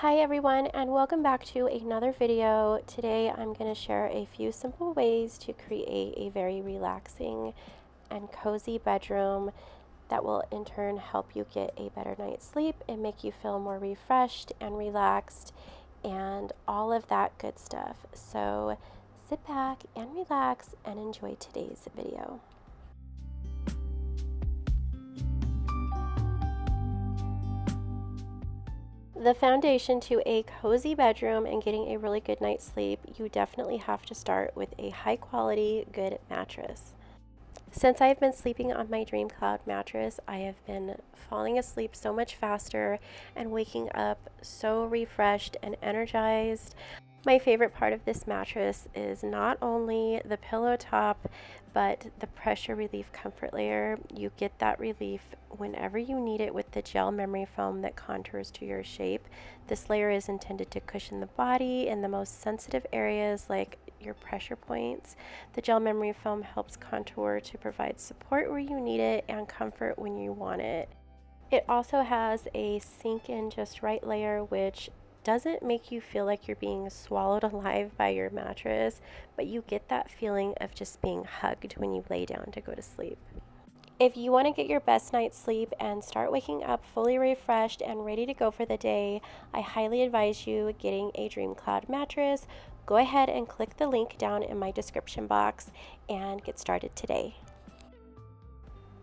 Hi everyone, and welcome back to another video. Today I'm going to share a few simple ways to create a very relaxing and cozy bedroom that will in turn help you get a better night's sleep and make you feel more refreshed and relaxed and all of that good stuff. So sit back and relax and enjoy today's video. The foundation to a cozy bedroom and getting a really good night's sleep, you definitely have to start with a high quality, good mattress. Since I've been sleeping on my Dream Cloud mattress, I have been falling asleep so much faster and waking up so refreshed and energized. My favorite part of this mattress is not only the pillow top, but the pressure relief comfort layer. You get that relief whenever you need it with the gel memory foam that contours to your shape. This layer is intended to cushion the body in the most sensitive areas like your pressure points. The gel memory foam helps contour to provide support where you need it and comfort when you want it. It also has a sink in just right layer, which doesn't make you feel like you're being swallowed alive by your mattress, but you get that feeling of just being hugged when you lay down to go to sleep. If you want to get your best night's sleep and start waking up fully refreshed and ready to go for the day, I highly advise you getting a Dream Cloud mattress. Go ahead and click the link down in my description box and get started today.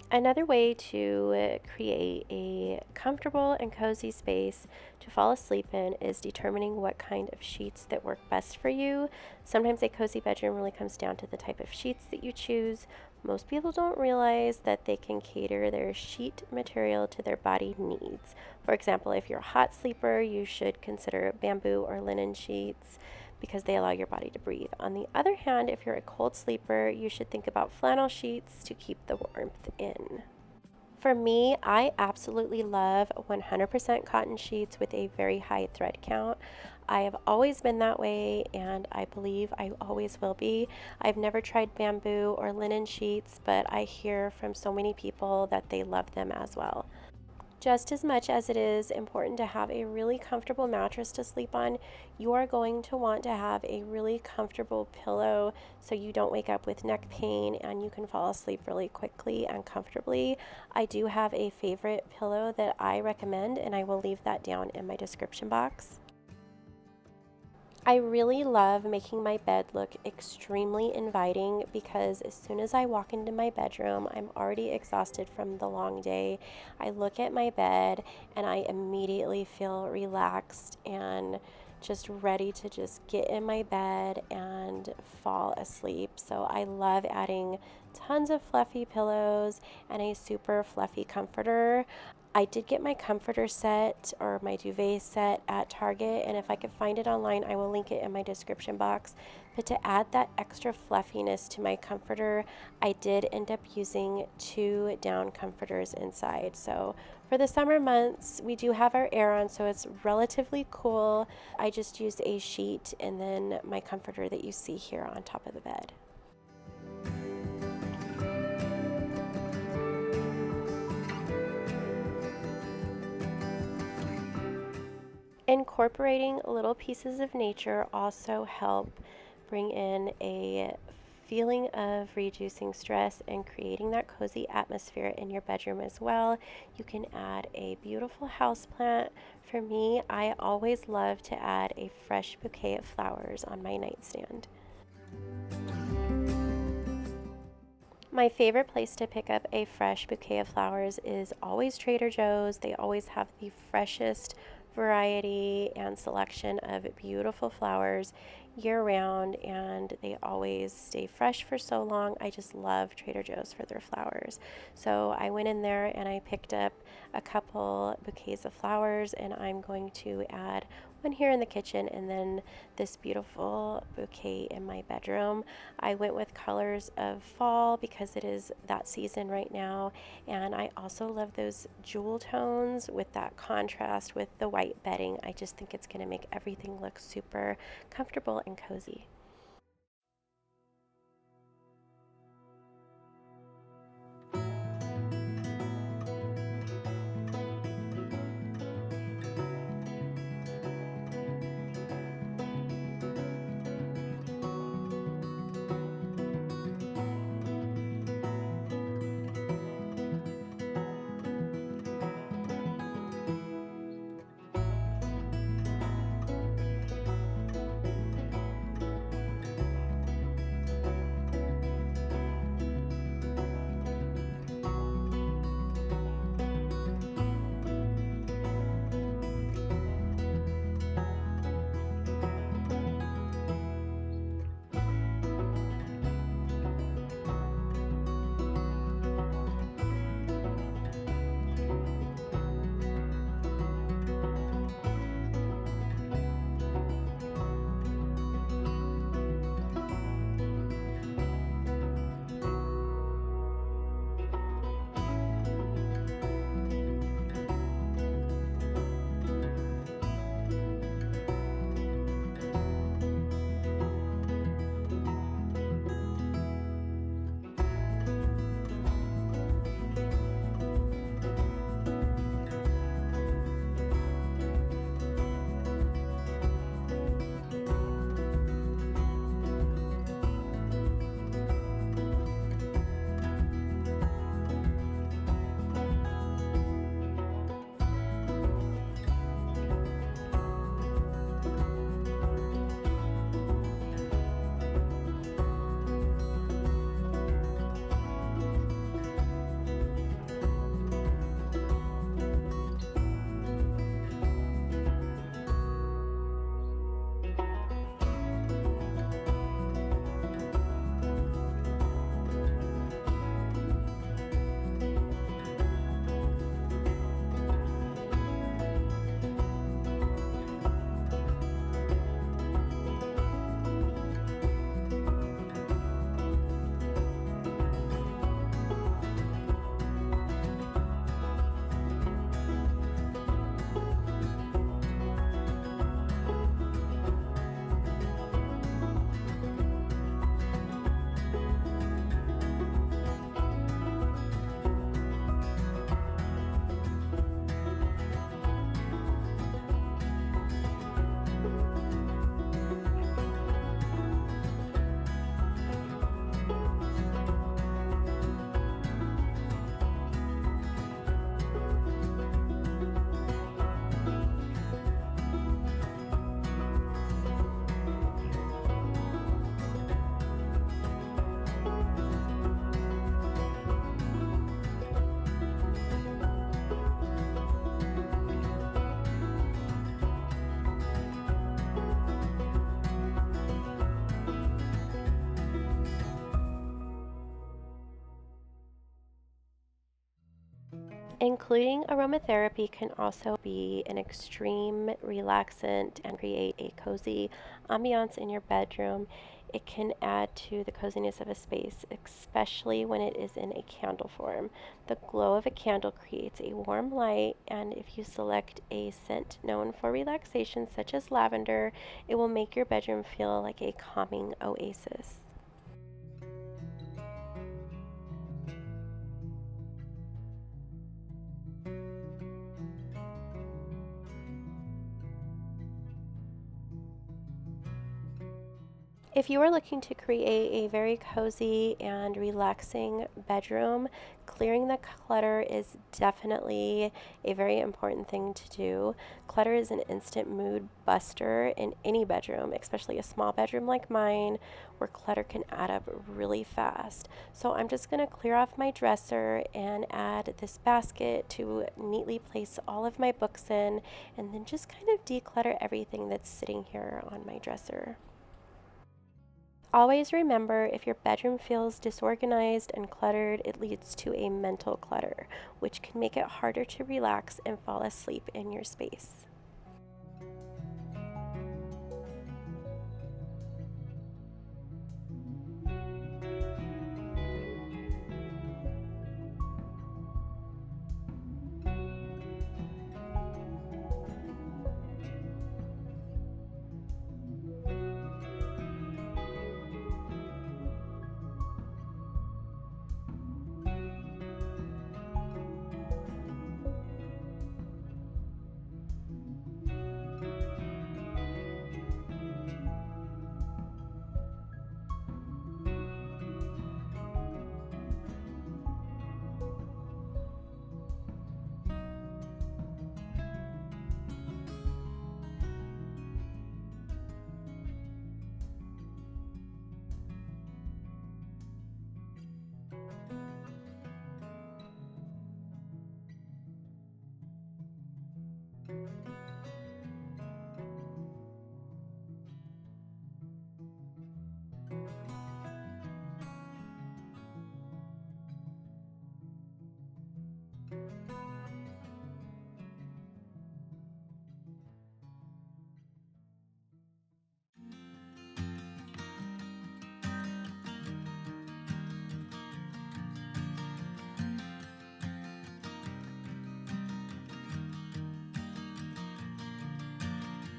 Another way to create a comfortable and cozy space to fall asleep in is determining what kind of sheets that work best for you. Sometimes a cozy bedroom really comes down to the type of sheets that you choose. Most people don't realize that they can cater their sheet material to their body needs. For example, if you're a hot sleeper, you should consider bamboo or linen sheets because they allow your body to breathe. On the other hand, if you're a cold sleeper, you should think about flannel sheets to keep the warmth in. For me, I absolutely love 100% cotton sheets with a very high thread count. I have always been that way, and I believe I always will be. I've never tried bamboo or linen sheets, but I hear from so many people that they love them as well. Just as much as it is important to have a really comfortable mattress to sleep on, you are going to want to have a really comfortable pillow so you don't wake up with neck pain and you can fall asleep really quickly and comfortably. I do have a favorite pillow that I recommend, and I will leave that down in my description box. I really love making my bed look extremely inviting because as soon as I walk into my bedroom, I'm already exhausted from the long day. I look at my bed and I immediately feel relaxed and just ready to just get in my bed and fall asleep. So I love adding tons of fluffy pillows and a super fluffy comforter. I did get my comforter set or my duvet set at Target, and if I could find it online, I will link it in my description box. But to add that extra fluffiness to my comforter, I did end up using 2 down comforters inside. So for the summer months, we do have our air on, so it's relatively cool. I just used a sheet and then my comforter that you see here on top of the bed. Incorporating little pieces of nature also help bring in a feeling of reducing stress and creating that cozy atmosphere in your bedroom as well. You can add a beautiful houseplant. For me, I always love to add a fresh bouquet of flowers on my nightstand. My favorite place to pick up a fresh bouquet of flowers is always Trader Joe's. They always have the freshest variety and selection of beautiful flowers year round, and they always stay fresh for so long. I just love Trader Joe's for their flowers. So I went in there and I picked up a couple bouquets of flowers, and I'm going to add one here in the kitchen and then this beautiful bouquet in my bedroom. I went with colors of fall because it is that season right now, and I also love those jewel tones with that contrast with the white bedding. I just think it's going to make everything look super comfortable and cozy. Including aromatherapy can also be an extreme relaxant and create a cozy ambiance in your bedroom. It can add to the coziness of a space, especially when it is in a candle form. The glow of a candle creates a warm light, and if you select a scent known for relaxation, such as lavender, it will make your bedroom feel like a calming oasis. If you are looking to create a very cozy and relaxing bedroom, clearing the clutter is definitely a very important thing to do. Clutter is an instant mood buster in any bedroom, especially a small bedroom like mine, where clutter can add up really fast. So I'm just going to clear off my dresser and add this basket to neatly place all of my books in, and then just kind of declutter everything that's sitting here on my dresser. Always remember, if your bedroom feels disorganized and cluttered, it leads to a mental clutter, which can make it harder to relax and fall asleep in your space.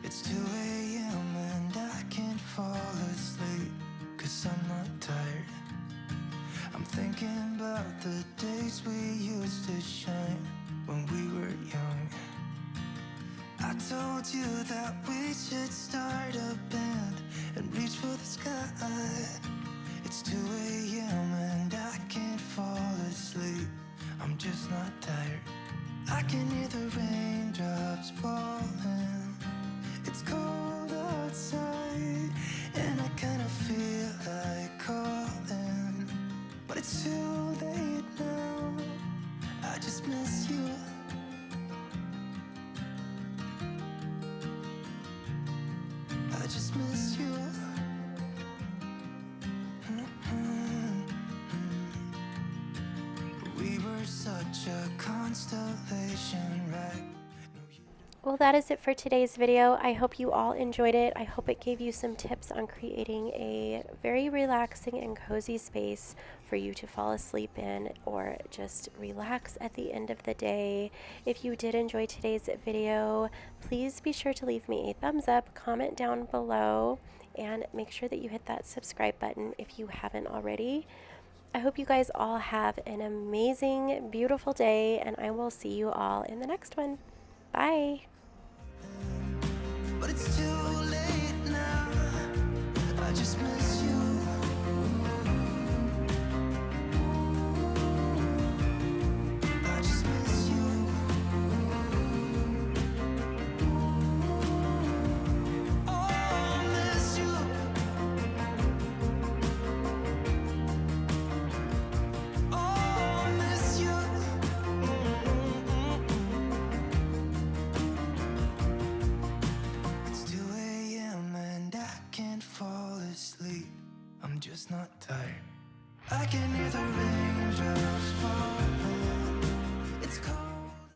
It's 2 a.m. and I can't fall asleep, 'cause I'm not tired. I'm thinking about the days we used to shine when we were young. I told you that we should start a band and reach for the sky. It's 2 a.m. and I can't fall asleep, I'm just not tired. I can hear the raindrops falling. It's cold outside and I kinda feel like calling, but it's too late now. I just miss you. I just miss you. We were such a constellation, right? Well, that is it for today's video. I hope you all enjoyed it. I hope it gave you some tips on creating a very relaxing and cozy space for you to fall asleep in or just relax at the end of the day. If you did enjoy today's video, please be sure to leave me a thumbs up, comment down below, and make sure that you hit that subscribe button if you haven't already. I hope you guys all have an amazing, beautiful day, and I will see you all in the next one. Bye. But it's too late now. I just miss you. I just miss you. Oh, I miss you. Oh, I miss you. It's 2 a.m. and I can't fall asleep, I'm just not tired. I can hear the rain